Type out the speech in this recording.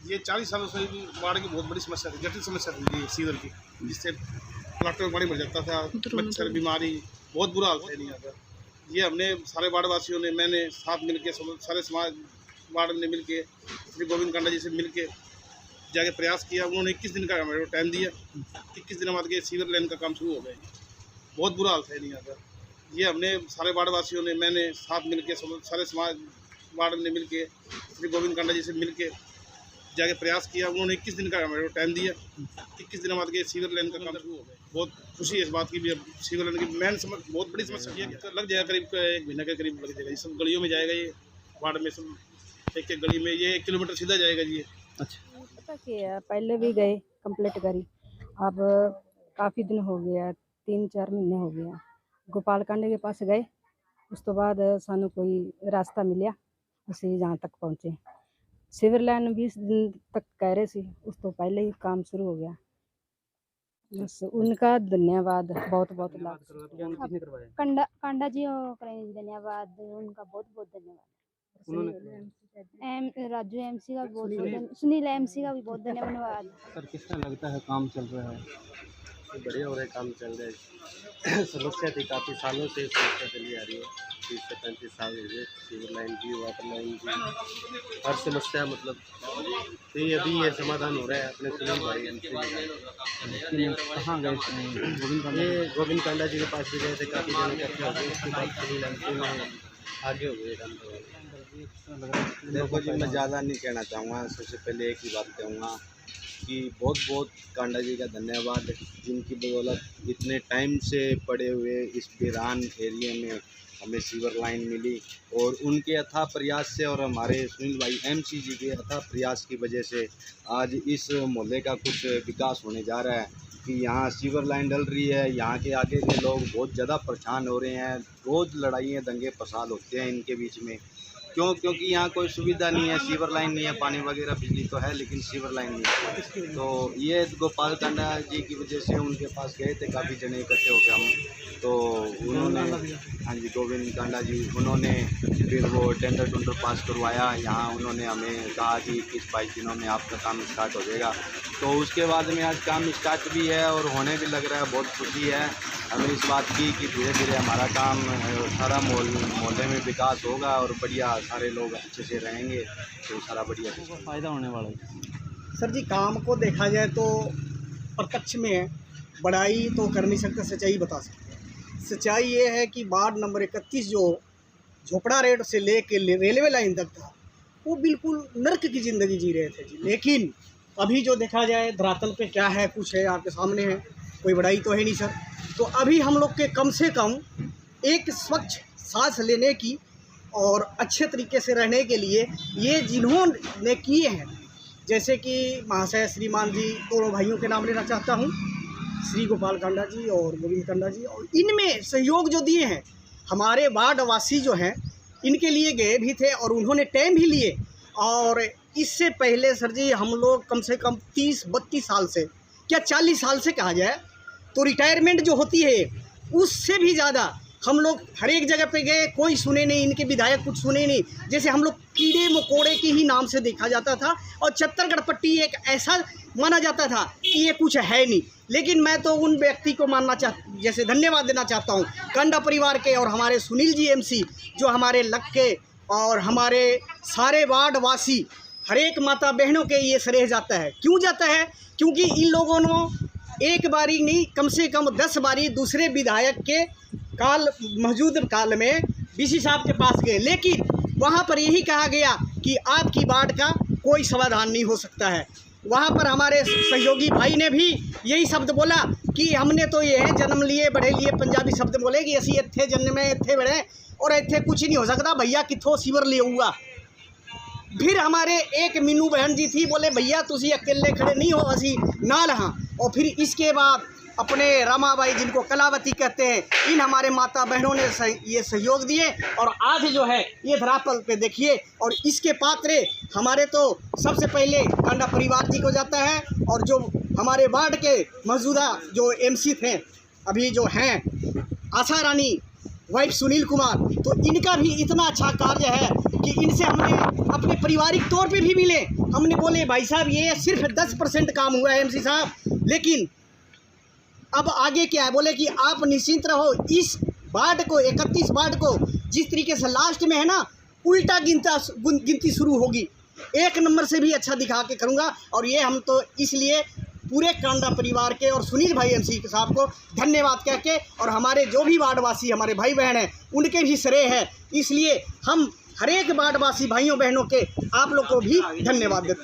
ये 40 सालों से बाढ़ की बहुत बड़ी समस्या थी, जटिल समस्या थी ये सीवर की, जिससे प्लाटों में पानी भर जाता था, मच्छर बीमारी, बहुत बुरा हाल था यहाँ पर। ये हमने सारे वार्ड वासियों ने, मैंने साथ मिल के, सारे समाज वार्ड ने मिल के, श्री गोविंद कांडा जी से मिल के जाके प्रयास किया। उन्होंने 21 दिन का हमारे टाइम दिया। 21 दिन बाद के सीवर लाइन का काम शुरू हो गया। बहुत बुरा हाल था यहाँ पर। ये हमने सारे वार्ड वासियों ने, मैंने साथ मिल के, सारे समाज वार्ड ने मिल के, श्री गोविंद कांडा जी से मिल के जाके प्रयास किया। उन्होंने 21 दिन का हमारे टाइम दिया। 21 दिन बाद के सीवर लाइन का काम शुरू हो गया। बहुत खुशी है इस बात की भी। अब सीवर लाइन की मेन बहुत बड़ी समस्या है, लग जाएगा करीब 1 महीने के करीब लग जाएगा। ये सब गलियों में जाएगा, ये वार्ड में सब एक गली में ये 1 किलोमीटर सीधा जाएगा जी। अच्छा, पता क्या, पहले भी गए कंप्लीट करी, अब काफ़ी दिन हो गया, 3-4 महीने हो गया। गोपाल कांडे के पास गए, उस तो बाद सानू कोई रास्ता मिलिया, असी जहाँ तक पहुँचे। सिविल लाइन 20 दिन तक कह रहे सी, उस तो पहले ही काम शुरू हो गया। बस उनका धन्यवाद, बहुत बहुत लाख। कांडा जी करेंगे धन्यवाद, उनका बहुत बहुत धन्यवाद। राजू एमसी का बहुत बहुत, सुनील एमसी का भी बहुत धन्यवाद। सर किस तरह लगता है काम चल रहा है? बढ़िया हो रहा है, काम चल रहा है। समस्या थी, काफ़ी सालों से समस्या चली आ रही है। 30 से 35 साल हो गए। सीवर लाइन की, वाटर लाइन की, हर समस्या मतलब तो ये समाधान हो रहा है। अपने सुनील भाई कहाँ गए गोविंद कांडा? ये गोविंद कांडा जी के पास भी गए थे, काफ़ी जन इकट्ठे हो गए। उसके बाद सुनील एमसी में आगे हो गए काम। देखो जी, मैं ज़्यादा नहीं कहना चाहूँगा। सबसे पहले एक ही बात कहूँगा कि बहुत बहुत कांडा जी का धन्यवाद, जिनकी बदौलत इतने टाइम से पड़े हुए इस वीरान एरिया में हमें सीवर लाइन मिली। और उनके अथाह प्रयास से और हमारे सुनील भाई एमसी जी के अथाह प्रयास की वजह से आज इस मोहल्ले का कुछ विकास होने जा रहा है कि यहाँ सीवर लाइन डल रही है। यहाँ के आगे के लोग बहुत ज़्यादा परेशान हो रहे हैं। रोज़ लड़ाइयाँ दंगे फसाद होते हैं इनके बीच में। क्योंकि यहाँ कोई सुविधा नहीं है, सीवर लाइन नहीं है, पानी वगैरह बिजली तो है लेकिन सीवर लाइन नहीं है। तो ये गोपाल कांडा जी की वजह से उनके पास गए थे, काफ़ी जने इकट्ठे होकर हम। तो उन्होंने, हाँ जी, गोविंद कांडा जी, उन्होंने फिर वो टेंडर पास करवाया। यहाँ उन्होंने हमें कहा कि 21-22 दिनों में आपका काम स्टार्ट हो जाएगा। तो उसके बाद में आज काम स्टार्ट भी है और होने भी लग रहा है। बहुत खुशी है हमें इस बात की कि धीरे धीरे हमारा काम सारा मोहल्ले में विकास होगा और बढ़िया सारे लोग अच्छे से रहेंगे, तो सारा बढ़िया फ़ायदा होने वाला है। सर जी, काम को देखा जाए तो प्रत्यक्ष में है, बड़ाई तो कर नहीं सकते, सच्चाई बता सकते हैं। सच्चाई ये है कि वार्ड नंबर 31 जो झोपड़ा रेट से लेके रेलवे लाइन तक था, वो बिल्कुल नर्क की ज़िंदगी जी रहे थे जी। लेकिन अभी जो देखा जाए धरातल पे क्या है, कुछ है आपके सामने है, कोई बड़ाई तो है नहीं सर। तो अभी हम लोग के कम से कम एक स्वच्छ सांस लेने की और अच्छे तरीके से रहने के लिए ये जिन्होंने किए हैं, जैसे कि महाशय श्रीमान जी, दोनों भाइयों के नाम लेना चाहता हूँ, श्री गोपाल कांडा जी और गोविंद कांडा जी, और इनमें सहयोग जो दिए हैं हमारे वार्ड वासी जो हैं, इनके लिए गए भी थे और उन्होंने टाइम भी लिए। और इससे पहले सर जी हम लोग कम से कम 30-32 साल से, क्या 40 साल से कहा जाए तो रिटायरमेंट जो होती है उससे भी ज़्यादा हम लोग हर एक जगह पे गए, कोई सुने नहीं, इनके विधायक कुछ सुने नहीं। जैसे हम लोग कीड़े मकोड़े के ही नाम से देखा जाता था और छत्तरगढ़ पट्टी एक ऐसा माना जाता था कि ये कुछ है नहीं। लेकिन मैं तो उन व्यक्ति को जैसे धन्यवाद देना चाहता हूँ, कांडा परिवार के और हमारे सुनील जी एमसी, जो हमारे लग के और हमारे सारे वार्ड वासी, हर एक माता बहनों के ये श्रेय जाता है। क्यों जाता है? क्योंकि इन लोगों ने एक बारी नहीं, कम से कम 10 बारी दूसरे विधायक के मौजूद काल में डीसी साहब के पास गए, लेकिन वहाँ पर यही कहा गया कि आपकी वार्ड का कोई समाधान नहीं हो सकता है। वहाँ पर हमारे सहयोगी भाई ने भी यही शब्द बोला कि हमने तो ये है जन्म लिए बढ़े लिए, पंजाबी शब्द बोले कि असी इत्थे जन्मे इत्थे बढ़े और इत्थे कुछ नहीं हो सकता भैया, कित्थों सीवर ले हुआ। फिर हमारे एक मीनू बहन जी थी, बोले भैया तुसी अकेले खड़े नहीं हो, असी नाल हाँ। और फिर इसके बाद अपने रामाबाई, जिनको कलावती कहते हैं, इन हमारे माता बहनों ने ये सहयोग दिए और आज जो है ये धरातल पे देखिए। और इसके पात्र हमारे तो सबसे पहले कांडा परिवार जी को जाता है, और जो हमारे वार्ड के मौजूदा जो एमसी थे अभी जो हैं आशा रानी वाइफ सुनील कुमार, तो इनका भी इतना अच्छा कार्य है कि इनसे हमने अपने पारिवारिक तौर पे भी मिले। हमने बोले भाई साहब ये सिर्फ 10% काम हुआ है एमसी साहब, लेकिन अब आगे क्या है? बोले कि आप निश्चिंत रहो, इस वार्ड को 31 वार्ड को जिस तरीके से लास्ट में है ना उल्टा गिनती शुरू होगी, 1 नंबर से भी अच्छा दिखा के करूँगा। और ये हम तो इसलिए पूरे कांडा परिवार के और सुनील भाई एमसी साहब को धन्यवाद कह के, और हमारे जो भी वार्डवासी हमारे भाई बहन हैं उनके भी श्रेय है, इसलिए हम हर एक वार्डवासी भाइयों बहनों के आप लोग को भी धन्यवाद देते हैं।